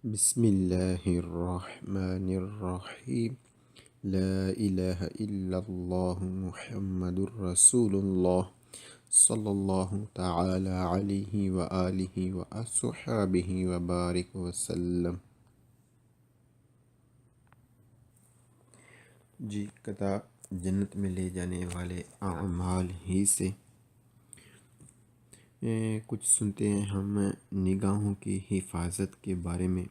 بسم اللہ الرحمن الرحیم لا الہ الا اللہ محمد الرسول اللہ صلی اللہ تعالی علیہ وآلہ وصحبہ وبارک وسلم۔ جی کتاب جنت میں لے جانے والے اعمال ہی سے کچھ سنتے ہیں ہم نگاہوں کی حفاظت کے بارے میں۔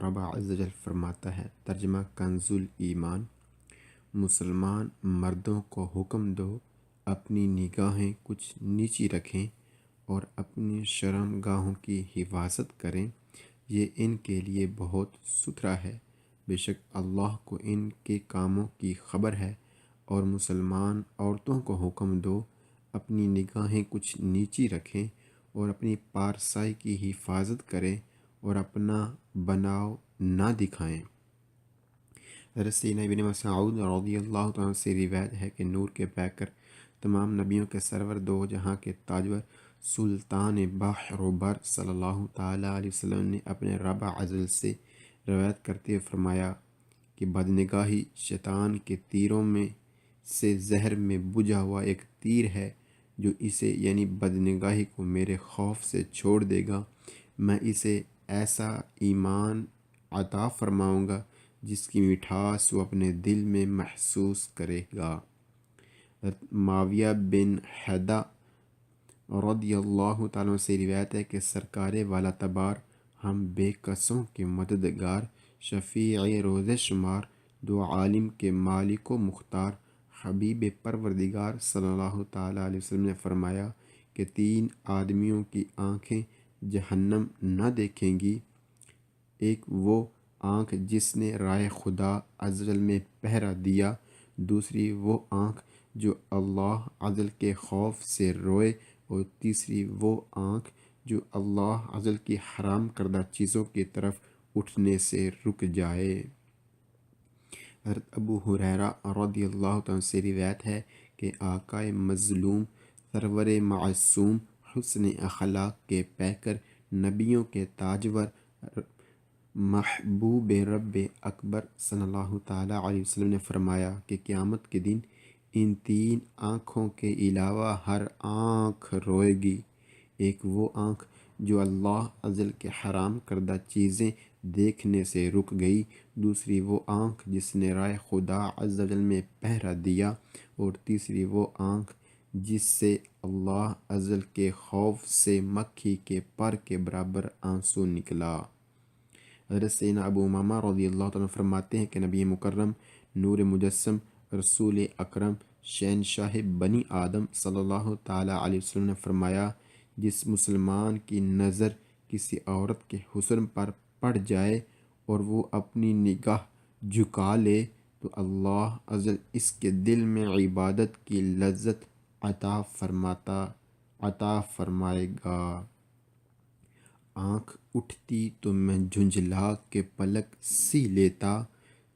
رب عز و جل فرماتا ہے، ترجمہ کنز الایمان، مسلمان مردوں کو حکم دو اپنی نگاہیں کچھ نیچی رکھیں اور اپنی شرم گاہوں کی حفاظت کریں، یہ ان کے لیے بہت ستھرا ہے، بے شک اللہ کو ان کے کاموں کی خبر ہے۔ اور مسلمان عورتوں کو حکم دو اپنی نگاہیں کچھ نیچی رکھیں اور اپنی پارسائی کی حفاظت کریں اور اپنا بناؤ نہ دکھائیں۔ حضرت سیدنا ابن مسعود رضی اللہ تعالیٰ سے روایت ہے کہ نور کے پیکر، تمام نبیوں کے سرور، دو جہاں کے تاجور، سلطان بحر و بر صلی اللہ تعالیٰ علیہ وسلم نے اپنے رب عز و جل سے روایت کرتے ہوئے فرمایا کہ بدنگاہی شیطان کے تیروں میں سے زہر میں بجھا ہوا ایک تیر ہے، جو اسے یعنی بدنگاہی کو میرے خوف سے چھوڑ دے گا، میں اسے ایسا ایمان عطا فرماؤں گا جس کی مٹھاس وہ اپنے دل میں محسوس کرے گا۔ معاویہ بن حیدہ رضی اللہ تعالیٰ سے روایت ہے کہ سرکار والا تبار، ہم بے کسوں کے مددگار، شفیع روز شمار، دو عالم کے مالک و مختار، حبیب پروردگار صلی اللہ تعالیٰ علیہ وسلم نے فرمایا کہ تین آدمیوں کی آنکھیں جہنم نہ دیکھیں گی، ایک وہ آنکھ جس نے رائے خدا عز و جل میں پہرا دیا، دوسری وہ آنکھ جو اللہ عز و جل کے خوف سے روئے، اور تیسری وہ آنکھ جو اللہ عز و جل کی حرام کردہ چیزوں کی طرف اٹھنے سے رک جائے۔ حضرت ابو ہریرہ رضی اللہ عنہ سے روایت ہے کہ آقا مظلوم، سرور معصوم، حسن اخلاق کے پیکر، نبیوں کے تاجور، محبوب رب اکبر صلی اللہ تعالیٰ علیہ وسلم نے فرمایا کہ قیامت کے دن ان تین آنکھوں کے علاوہ ہر آنکھ روئے گی، ایک وہ آنکھ جو اللہ عز و جل کے حرام کردہ چیزیں دیکھنے سے رک گئی، دوسری وہ آنکھ جس نے رائے خدا عز و جل میں پہرا دیا، اور تیسری وہ آنکھ جس سے اللہ عز و جل کے خوف سے مکھی کے پر کے برابر آنسو نکلا۔ حضرت سیدنا ابو امامہ رضی اللہ عنہ فرماتے ہیں کہ نبی مکرم، نور مجسم، رسول اکرم، شہنشاہ بنی آدم صلی اللہ تعالیٰ علیہ وسلم نے فرمایا، جس مسلمان کی نظر کسی عورت کے حسن پر پڑ جائے اور وہ اپنی نگاہ جھکا لے تو اللہ عز و جل اس کے دل میں عبادت کی لذت عطا فرمائے گا۔ آنکھ اٹھتی تو میں جھنجھلا کے پلک سی لیتا،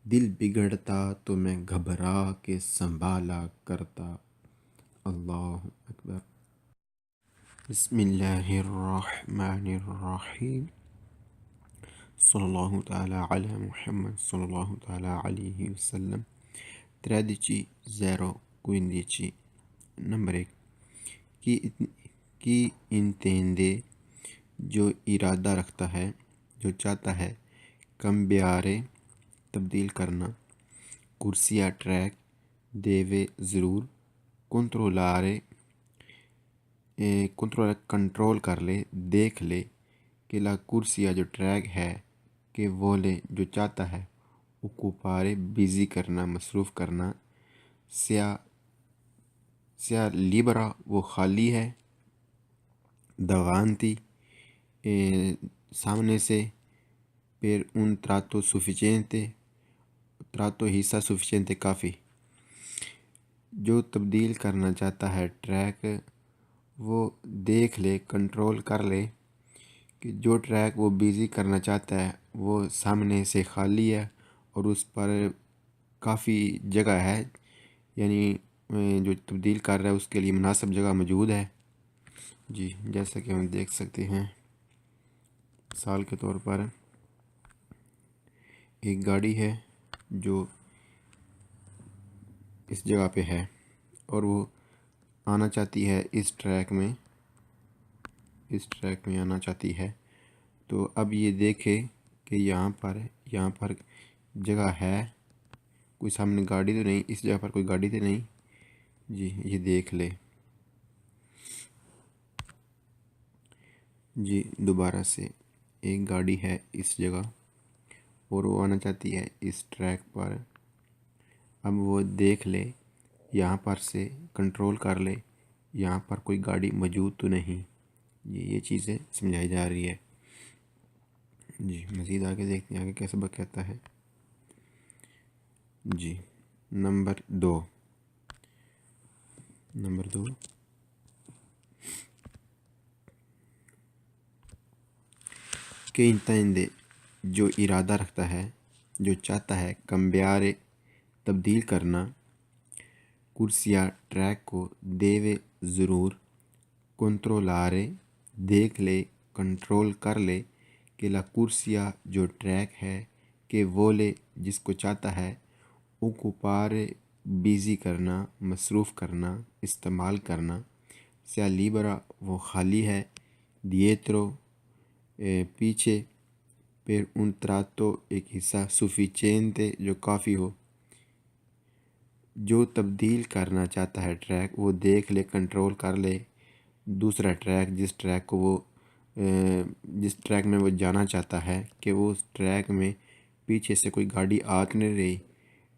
دل بگڑتا تو میں گھبرا کے سنبھالا کرتا۔ اللہ اکبر۔ بسم اللہ الرحمن الرحیم، صلی اللہ تعالی علی محمد صلی اللہ تعالی علیہ وسلم۔ 13 015 نمبر 1 کی انتیندے، جو ارادہ رکھتا ہے، جو چاہتا ہے کمبیارے تبدیل کرنا، کرسیا ٹریک دیوے ضرور، کنٹرول کر لے، دیکھ لے کہ لا کرسیا جو ٹریک ہے کہ وہ لے، جو چاہتا ہے اوکوپارے بیزی کرنا، مصروف کرنا، سیا لیبرا وہ خالی ہے، davanti سامنے سے، per un tratto sufficiente، tratto حصہ sufficiente کافی۔ جو تبدیل کرنا چاہتا ہے ٹریک، وہ دیکھ لے، کنٹرول کر لے کہ جو ٹریک وہ بیزی کرنا چاہتا ہے وہ سامنے سے خالی ہے اور اس پر کافی جگہ ہے، یعنی جو تبدیل کر رہا ہے اس کے لیے مناسب جگہ موجود ہے۔ جی جیسا کہ ہم دیکھ سکتے ہیں، مثال کے طور پر ایک گاڑی ہے جو اس جگہ پہ ہے اور وہ آنا چاہتی ہے اس ٹریک میں آنا چاہتی ہے۔ تو اب یہ دیکھے کہ یہاں پر جگہ ہے، کوئی سامنے گاڑی تو نہیں، اس جگہ پر کوئی گاڑی تو نہیں جی۔ یہ دیکھ لے جی، دوبارہ سے ایک گاڑی ہے اس جگہ اور وہ آنا چاہتی ہے اس ٹریک پر۔ اب وہ دیکھ لے، یہاں پر سے کنٹرول کر لے یہاں پر کوئی گاڑی موجود تو نہیں جی۔ یہ چیزیں سمجھائی جا رہی ہے جی۔ مزید آگے دیکھتے ہیں آگے کیا سبق کہتا ہے جی۔ نمبر دو کہ انتہندے جو ارادہ رکھتا ہے، جو چاہتا ہے کمبیارے تبدیل کرنا کرسیا ٹریک کو دیوے ضرور کنٹرولارے دیکھ لے کنٹرول کر لے کہ لا کرسیا جو ٹریک ہے کہ وہ لے جس کو چاہتا ہے اوکوپارے بیزی کرنا، مصروف کرنا، استعمال کرنا سیا لیبرا وہ خالی ہے دیترو پیچھے پر ان تراتو ایک حصہ سفیچینتے جو کافی ہو۔ جو تبدیل کرنا چاہتا ہے ٹریک وہ دیکھ لے کنٹرول کر لے دوسرا ٹریک جس ٹریک میں وہ جانا چاہتا ہے کہ وہ اس ٹریک میں پیچھے سے کوئی گاڑی آ تو نہیں رہی،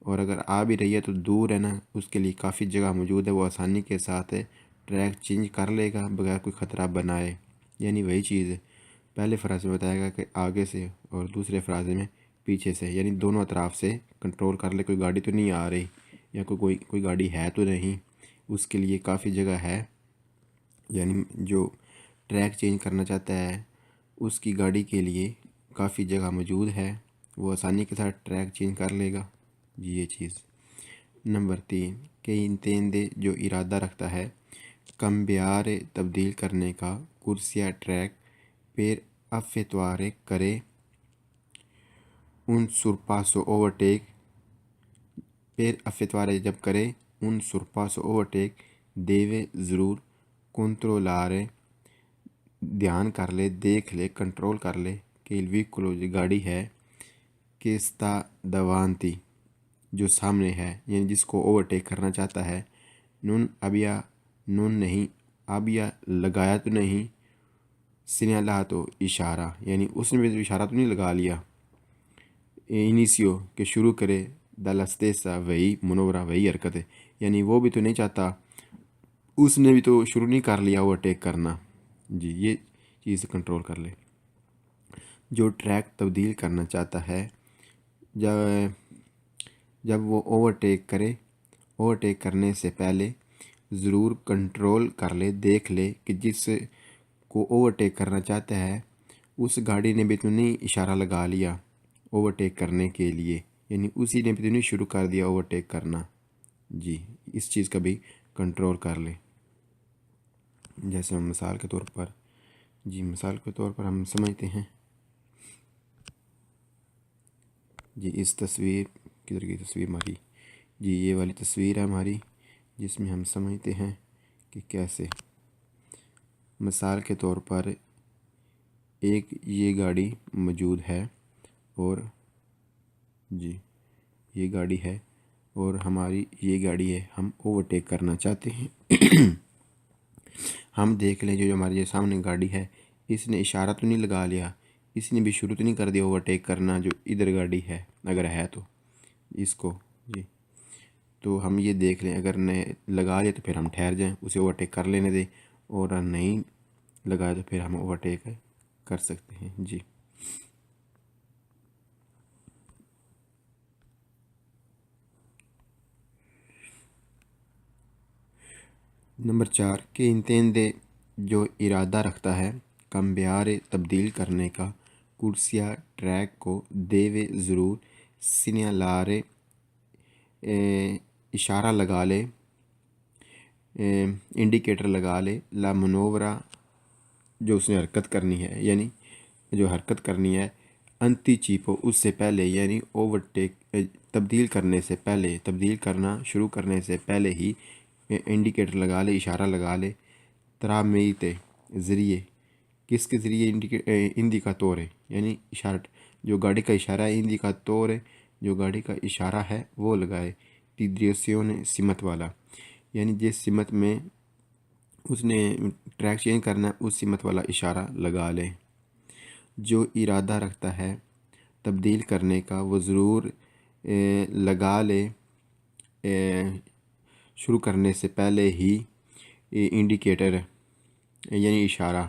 اور اگر آ بھی رہی ہے تو دور ہے نا، اس کے لیے کافی جگہ موجود ہے، وہ آسانی کے ساتھ ٹریک چینج کر لے گا بغیر کوئی خطرہ بنائے۔ یعنی وہی چیز ہے، پہلے فرازے میں بتائے گا کہ آگے سے اور دوسرے فرازے میں پیچھے سے، یعنی دونوں اطراف سے کنٹرول کر لے کوئی گاڑی تو نہیں آ رہی یا کوئی گاڑی ہے تو نہیں، اس کے لیے کافی جگہ ہے۔ یعنی جو ٹریک چینج کرنا چاہتا ہے اس کی گاڑی کے لیے کافی جگہ موجود ہے، وہ آسانی کے ساتھ ٹریک چینج کر لے گا جی۔ یہ چیز نمبر تین کہ انتیندے جو ارادہ رکھتا ہے کمبیارے تبدیل کرنے کا کرسیا ٹریک پیر افیتوارے کرے ان سرپاسو اوورٹیک پیر افیتوارے جب کرے un sorpasso overtake deve ضرور کنٹرولارے دھیان کر لے دیکھ لے کنٹرول کر لے کہ il veicolo جو گاڑی ہے کہ sta davanti جو سامنے ہے، یعنی جس کو اوورٹیک کرنا چاہتا ہے non abbia non نہیں abbia لگایا تو نہیں segnalato اشارہ، یعنی اس نے بھی تو اشارہ تو نہیں لگا لیا انیسیو کہ شروع کرے dalla stessa وہی منورہ وہی حرکت ہے، یعنی وہ بھی تو نہیں چاہتا، اس نے بھی تو شروع نہیں کر لیا اوورٹیک کرنا جی۔ یہ چیز کنٹرول کر لے۔ جو ٹریک تبدیل کرنا چاہتا ہے جب وہ اوورٹیک کرنے سے پہلے ضرور کنٹرول کر لے دیکھ لے کہ جس کو اوورٹیک کرنا چاہتا ہے اس گاڑی نے بھی تو نہیں اشارہ لگا لیا اوورٹیک کرنے کے لیے، یعنی اسی نے بھی تو نہیں شروع کر دیا اوورٹیک کرنا جی۔ اس چیز کا بھی کنٹرول کر لے۔ جیسے ہم مثال کے طور پر ہم سمجھتے ہیں جی۔ اس تصویر کدھر کی تصویر ہماری جی، یہ والی تصویر ہے ہماری، جس میں ہم سمجھتے ہیں کہ کیسے مثال کے طور پر ایک یہ گاڑی موجود ہے اور جی یہ گاڑی ہے اور ہماری یہ گاڑی ہے، ہم اوورٹیک کرنا چاہتے ہیں ہم دیکھ لیں جو ہماری یہ سامنے گاڑی ہے اس نے اشارہ تو نہیں لگا لیا، اس نے بھی شروع تو نہیں کر دیا اوورٹیک کرنا جو ادھر گاڑی ہے، اگر ہے تو اس کو جی۔ تو ہم یہ دیکھ لیں اگر نے لگا لیا تو پھر ہم ٹھہر جائیں، اسے اوورٹیک کر لینے دیں، اور نہیں لگایا تو پھر ہم اوورٹیک کر سکتے ہیں جی۔ نمبر 4 کہ انتیندے جو ارادہ رکھتا ہے کمبیارے تبدیل کرنے کا کرسیا ٹریک کو دیوے ضرور سینیالارے اشارہ لگا لے انڈیکیٹر لگا لے لا منورا جو اس نے حرکت کرنی ہے، یعنی جو حرکت کرنی ہے انتیچیپو اس سے پہلے یعنی اوورٹیک تبدیل کرنا شروع کرنے سے پہلے ہی انڈیکیٹر لگا لے، اشارہ لگا لے۔ ترامیتے ذریعے، کس کے ذریعے؟ انڈیکاتورے یعنی اشارہ، جو گاڑی کا اشارہ ہے، انڈیکاتورے جو گاڑی کا اشارہ ہے وہ لگائے۔ ڈیریسیون سمت والا یعنی جس سمت میں اس نے ٹریک چینج کرنا ہے اس سمت والا اشارہ لگا لے۔ جو ارادہ رکھتا ہے تبدیل کرنے کا وہ ضرور لگا لے شروع کرنے سے پہلے ہی انڈیکیٹر یعنی اشارہ،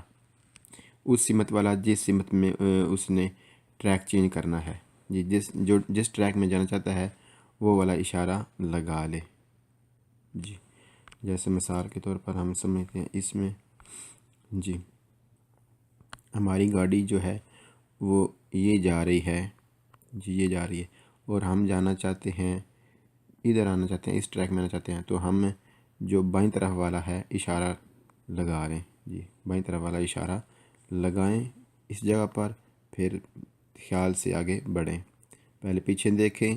اس سمت والا جس سمت میں اس نے ٹریک چینج کرنا ہے، جس ٹریک میں جانا چاہتا ہے وہ والا اشارہ لگا لے۔ جی جیسے مثال کے طور پر ہم سمجھتے ہیں اس میں، جی ہماری گاڑی جو ہے وہ یہ جا رہی ہے، اور ہم جانا چاہتے ہیں، ادھر آنا چاہتے ہیں، اس ٹریک میں آنا چاہتے ہیں، تو ہم جو بائیں طرف والا ہے اشارہ لگا لیں۔ جی بائیں طرف والا اشارہ لگائیں اس جگہ پر، پھر خیال سے آگے بڑھیں، پہلے پیچھے دیکھیں،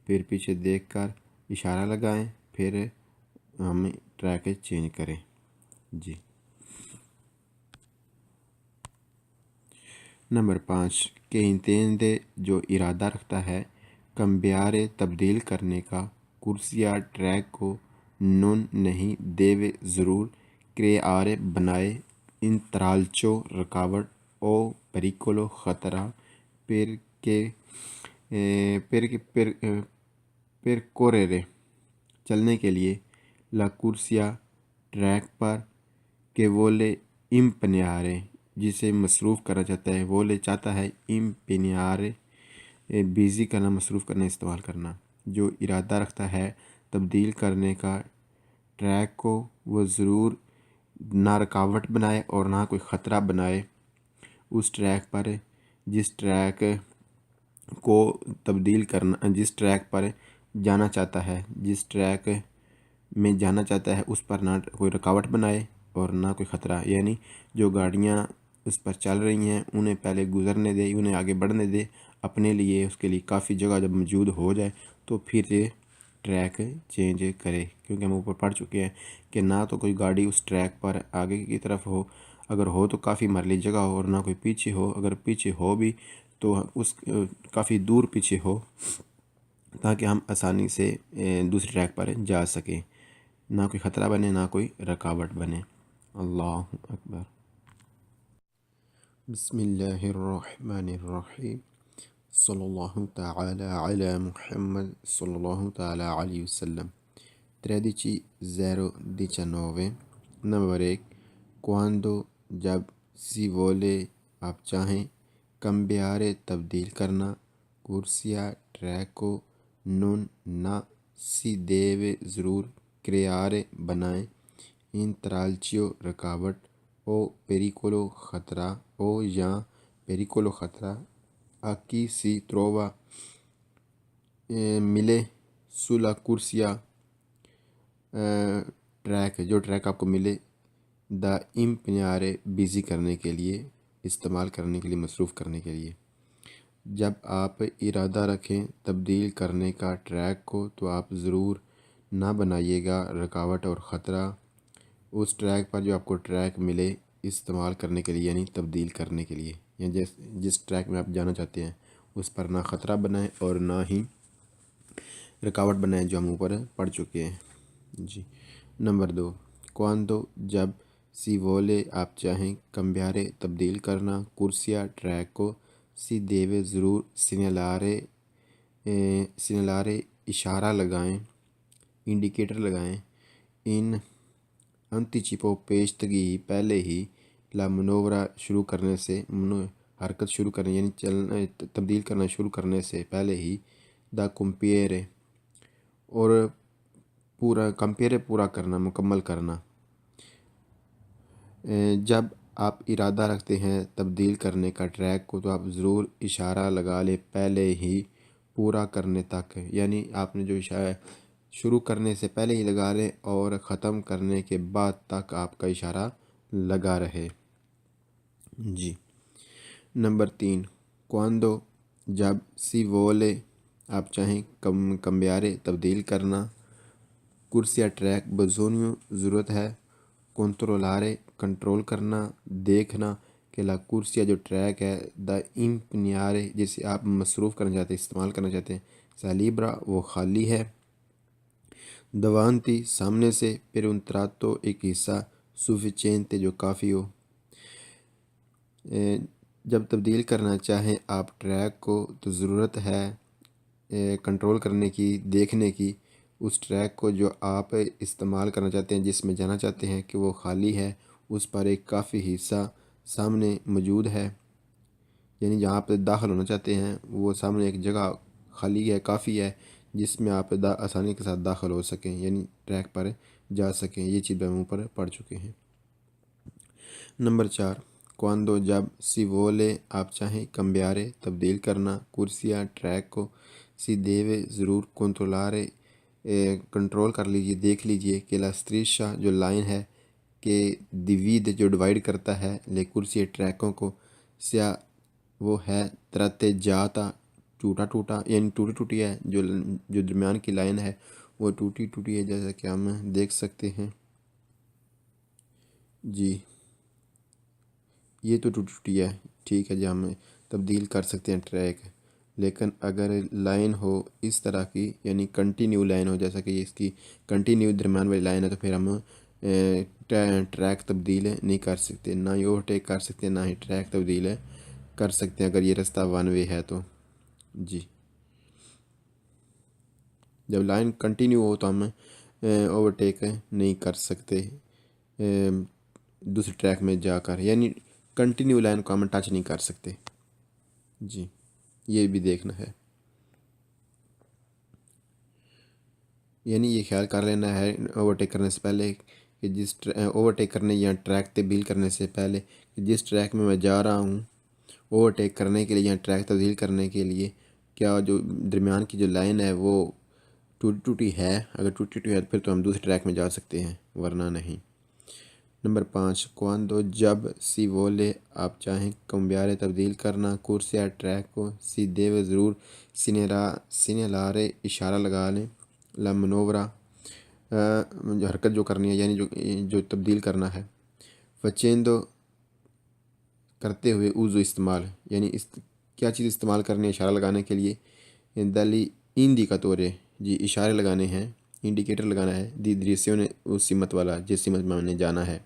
پھر پیچھے دیکھ کر اشارہ لگائیں، پھر ہم ٹریک چینج کریں۔ جی نمبر 5 کہ انتیندے جو ارادہ رکھتا ہے کمبیارے تبدیل کرنے کا کرسیا ٹریک کو نون نہیں دیوے ضرور کریارے بنائے انترالچو رکاوٹ او پریکولو خطرہ پر کوررے چلنے کے لیے لا کرسیا ٹریک پر کہ وولے امپنیارے جسے مصروف کرنا چاہتا ہے، وولے چاہتا ہے، امپنیارے بیزی کرنا، مصروف کرنا، استعمال کرنا۔ جو ارادہ رکھتا ہے تبدیل کرنے کا ٹریک کو وہ ضرور نہ رکاوٹ بنائے اور نہ کوئی خطرہ بنائے اس ٹریک پر جس ٹریک کو تبدیل کرنا، جس ٹریک پر جانا چاہتا ہے، جس ٹریک میں جانا چاہتا ہے اس پر نہ کوئی رکاوٹ بنائے اور نہ کوئی خطرہ، یعنی جو گاڑیاں اس پر چل رہی ہیں انہیں پہلے گزرنے دے، انہیں آگے بڑھنے دے، اپنے لیے اس کے لیے کافی جگہ جب موجود ہو جائے تو پھر یہ ٹریک چینج کرے، کیونکہ ہم اوپر پڑھ چکے ہیں کہ نہ تو کوئی گاڑی اس ٹریک پر آگے کی طرف ہو، اگر ہو تو کافی مرلی جگہ ہو، اور نہ کوئی پیچھے ہو، اگر پیچھے ہو بھی تو اس کافی دور پیچھے ہو تاکہ ہم آسانی سے دوسرے ٹریک پر جا سکیں، نہ کوئی خطرہ بنے نہ کوئی رکاوٹ بنے۔ اللہ اکبر۔ بسم اللہ الرحمن الرحیم، صلی اللہ تعالی علی محمد صلی اللہ تعالی علیہ وسلم۔ 13-019 نمبر 1 quando جب سی وولے آپ چاہیں کمبیارے تبدیل کرنا کرسیا ٹریک کو نون نہ سی دیوے ضرور کریارے بنائیں انترالچیو رکاوٹ او پیریکولو خطرہ او یا پیریکولو خطرہ اکی سی ترووا ملے سولا کرسیا ٹریک، جو ٹریک آپ کو ملے دا امپنیارے بیزی کرنے کے لیے، استعمال کرنے کے لیے، مصروف کرنے کے لیے۔ جب آپ ارادہ رکھیں تبدیل کرنے کا ٹریک کو تو آپ ضرور نہ بنائیے گا رکاوٹ اور خطرہ اس ٹریک پر جو آپ کو ٹریک ملے استعمال کرنے کے لیے، یعنی تبدیل کرنے کے لیے، یعنی جس ٹریک میں آپ جانا چاہتے ہیں اس پر نہ خطرہ بنائیں اور نہ ہی رکاوٹ بنائیں، جو ہم اوپر پڑھ چکے ہیں۔ جی نمبر 2 quando جب سی وولے آپ چاہیں کمبیارے تبدیل کرنا کرسیا ٹریک کو سی دیوے ضرور سینیلارے اشارہ لگائیں، انڈیکیٹر لگائیں ان انتیچیپو پیشتگی پہلے ہی لا منورہ شروع کرنے سے، حرکت شروع کرنے یعنی چلنا تبدیل کرنا شروع کرنے سے پہلے ہی دا کمپیرے اور پورا کرنا، مکمل کرنا۔ جب آپ ارادہ رکھتے ہیں تبدیل کرنے کا ٹریک کو تو آپ ضرور اشارہ لگا لیں پہلے ہی پورا کرنے تک، یعنی آپ نے جو اشارہ شروع کرنے سے پہلے ہی لگا لیں اور ختم کرنے کے بعد تک آپ کا اشارہ لگا رہے۔ جی نمبر 3 quando جب سی وولے آپ چاہیں کمبیارے تبدیل کرنا، کرسیا ٹریک بزونیوں ضرورت ہے، کنٹرولارے کنٹرول کرنا، دیکھنا کہ لا کرسیا جو ٹریک ہے دا امپنیارے جسے آپ مصروف کرنا چاہتے ہیں، استعمال کرنا چاہتے ہیں، سالیبرا وہ خالی ہے، دوانتی سامنے سے، پھر ان تراتو ایک حصہ سوفیچینتے جو کافی ہو۔ جب تبدیل کرنا چاہیں آپ ٹریک کو تو ضرورت ہے کنٹرول کرنے کی، دیکھنے کی، اس ٹریک کو جو آپ استعمال کرنا چاہتے ہیں، جس میں جانا چاہتے ہیں کہ وہ خالی ہے، اس پر ایک کافی حصہ سامنے موجود ہے، یعنی جہاں آپ داخل ہونا چاہتے ہیں وہ سامنے ایک جگہ خالی ہے، کافی ہے، جس میں آپ آسانی کے ساتھ داخل ہو سکیں، یعنی ٹریک پر جا سکیں۔ یہ چیز ہم اوپر پڑھ چکے ہیں۔ نمبر 4، کواندو جب سی وولے آپ چاہیں کمبیارے تبدیل کرنا، کرسیا ٹریک کو سی دیوے ضرور کنٹرولارے کنٹرول کر لیجئے، دیکھ لیجئے کہ لا striscia جو لائن ہے کہ divide جو ڈیوائیڈ کرتا ہے لے کرسی ٹریکوں کو، سیا وہ ہے ترتیجاتا ٹوٹا ٹوٹا، یعنی ٹوٹی ٹوٹی ہے، جو درمیان کی لائن ہے وہ ٹوٹی ٹوٹی ہے، جیسا کہ ہم دیکھ سکتے ہیں۔ جی یہ تو ٹوٹی ٹوٹی ہے، ٹھیک ہے جی، ہم تبدیل کر سکتے ہیں ٹریک، لیکن اگر لائن ہو اس طرح کی، یعنی کنٹینیو لائن ہو، جیسا کہ اس کی کنٹینیو درمیان والی لائن ہے، تو پھر ہم ٹریک تبدیل نہیں کر سکتے، نہ ہی اوورٹیک کر سکتے، نہ ہی ٹریک تبدیل کر سکتے ہیں اگر یہ رستہ ون وے ہے تو۔ جی جب لائن کنٹینیو ہو تو ہم اوورٹیک نہیں کر سکتے دوسرے ٹریک میں جا کر، یعنی کنٹینیو لائن کو ہم ٹچ نہیں کر سکتے۔ جی یہ بھی دیکھنا ہے، یعنی یہ خیال کر لینا ہے اوورٹیک کرنے سے پہلے کہ اوورٹیک کرنے یا ٹریک تبدیل کرنے سے پہلے کہ جس ٹریک میں میں جا رہا ہوں اوورٹیک کرنے کے لیے یا ٹریک تبدیل کرنے کے لیے، کیا جو درمیان کی جو لائن ہے وہ ٹوٹی ٹوٹی ہے، اگر ٹوٹی ٹوٹی ہے پھر تو ہم دوسرے ٹریک میں جا سکتے ہیں، ورنہ نہیں۔ نمبر 5، کواندو جب سی وولے آپ چاہیں کمبیارے تبدیل کرنا، کرسیا ٹریک کو سی دیو ضرور سینیلارے اشارہ لگا لیں، لا منورا جو حرکت جو کرنی ہے، یعنی جو تبدیل کرنا ہے، فچیندو کرتے ہوئے اوزو استعمال، یعنی کیا چیز استعمال کرنی ہے اشارہ لگانے کے لیے، دلی ایندیکاتورے جی اشارے لگانے ہیں، انڈیکیٹر لگانا ہے، دی دریسیوں نے اس سمت والا جس سمت میں ہم نے جانا ہے۔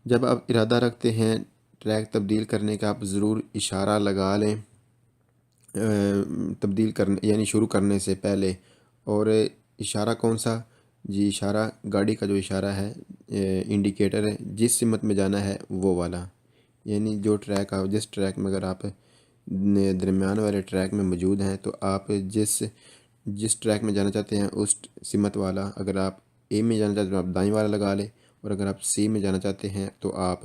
جب آپ ارادہ رکھتے ہیں ٹریک تبدیل کرنے کا، آپ ضرور اشارہ لگا لیں تبدیل کرنے یعنی شروع کرنے سے پہلے، اور اشارہ کون سا؟ جی اشارہ گاڑی کا جو اشارہ ہے انڈیکیٹر ہے، جس سمت میں جانا ہے وہ والا، یعنی جو ٹریک جس ٹریک میں اگر آپ درمیان والے ٹریک میں موجود ہیں تو آپ جس ٹریک میں جانا چاہتے ہیں اس سمت والا، اگر آپ اے میں جانا چاہتے ہیں تو آپ دائیں والا لگا لیں، اور اگر آپ سی میں جانا چاہتے ہیں تو آپ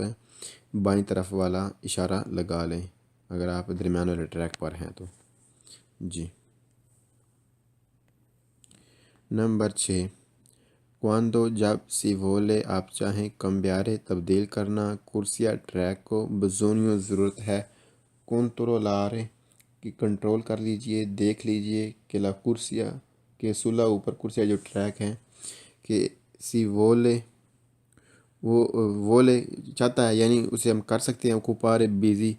بائیں طرف والا اشارہ لگا لیں، اگر آپ درمیان والے ٹریک پر ہیں تو۔ جی نمبر 6، کواندو جب سی وولے آپ چاہیں کمبیارے تبدیل کرنا، کرسیا ٹریک کو بزونیوں ضرورت ہے، کنٹرولارے کی کنٹرول کر لیجئے، دیکھ لیجئے کہ لا کرسیا کے سلا اوپر کرسیا جو ٹریک ہیں کہ سی وولے وہ وولے چاہتا ہے، یعنی اسے ہم کر سکتے ہیں اوکوپارے بیزی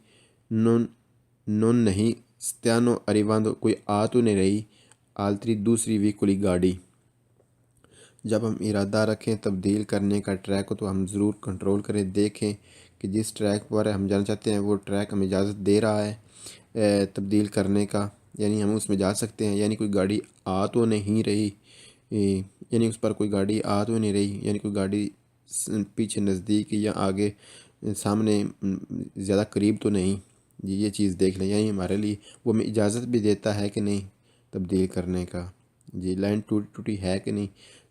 نون نہیں ستیانو اریواندو کوئی آ تو نہیں رہی آلتری دوسری ویکولی گاڑی۔ جب ہم ارادہ رکھیں تبدیل کرنے کا ٹریک کو تو ہم ضرور کنٹرول کریں، دیکھیں کہ جس ٹریک پر ہم جانا چاہتے ہیں وہ ٹریک ہمیں اجازت دے رہا ہے تبدیل کرنے کا، یعنی ہم اس میں جا سکتے ہیں، یعنی کوئی گاڑی آ تو نہیں رہی، یعنی اس پر کوئی گاڑی آ تو نہیں رہی، یعنی کوئی گاڑی پیچھے نزدیک یا آگے سامنے زیادہ قریب تو نہیں۔ جی یہ چیز دیکھ لیں، یعنی ہمارے لیے وہ ہمیں اجازت بھی دیتا ہے کہ نہیں تبدیل کرنے کا۔ جی لائن ٹوٹی ٹوٹی ہے کہ نہیں،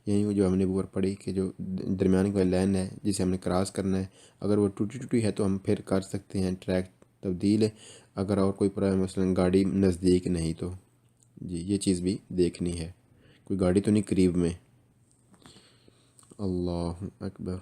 یعنی وہ جو ہم نے اوپر پڑھی کہ جو درمیان کی لائن ہے جسے ہم نے کراس کرنا ہے، اگر وہ ٹوٹی ٹوٹی ہے تو ہم پھر کر سکتے ہیں ٹریک تبدیل، اگر اور کوئی مثلاً گاڑی نزدیک نہیں تو۔ جی یہ چیز بھی دیکھنی ہے، کوئی گاڑی تو نہیں قریب میں۔ اللہ اکبر۔